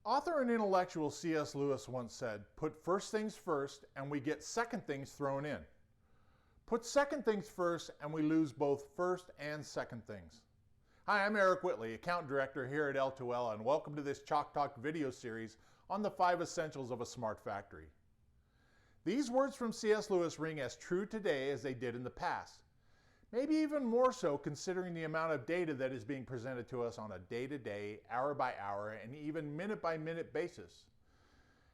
Author and intellectual C.S. Lewis once said, "Put first things first and we get second things thrown in. Put second things first and we lose both first and second things." Hi, I'm Eric Whitley, Account Director here at L2L, and welcome to this Chalk Talk video series on the 5 essentials of a smart factory. These words from C.S. Lewis ring as true today as they did in the past. Maybe even more so considering the amount of data that is being presented to us on a day-to-day, hour-by-hour, and even minute-by-minute basis.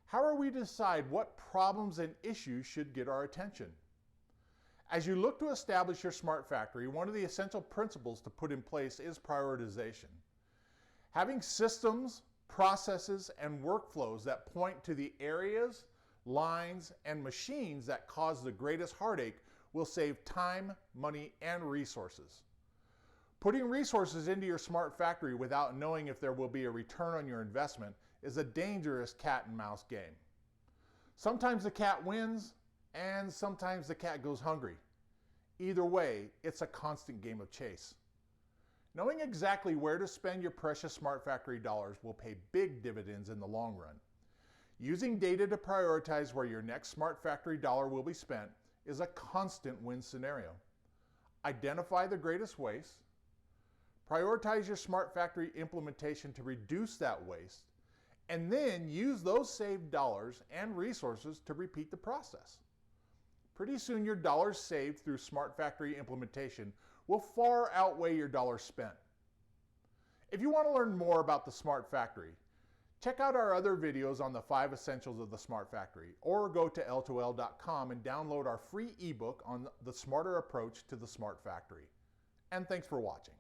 How are we to decide what problems and issues should get our attention? As you look to establish your smart factory, one of the essential principles to put in place is prioritization. Having systems, processes, and workflows that point to the areas, lines, and machines that cause the greatest heartache will save time, money, and resources. Putting resources into your smart factory without knowing if there will be a return on your investment is a dangerous cat and mouse game. Sometimes the cat wins, and sometimes the cat goes hungry. Either way, it's a constant game of chase. Knowing exactly where to spend your precious smart factory dollars will pay big dividends in the long run. Using data to prioritize where your next smart factory dollar will be spent is a constant win scenario. Identify the greatest waste, prioritize your smart factory implementation to reduce that waste, and then use those saved dollars and resources to repeat the process. Pretty soon your dollars saved through smart factory implementation will far outweigh your dollars spent. If you want to learn more about the smart factory, check out our other videos on the 5 essentials of the smart factory, or go to l2l.com and download our free ebook on the smarter approach to the smart factory. And thanks for watching.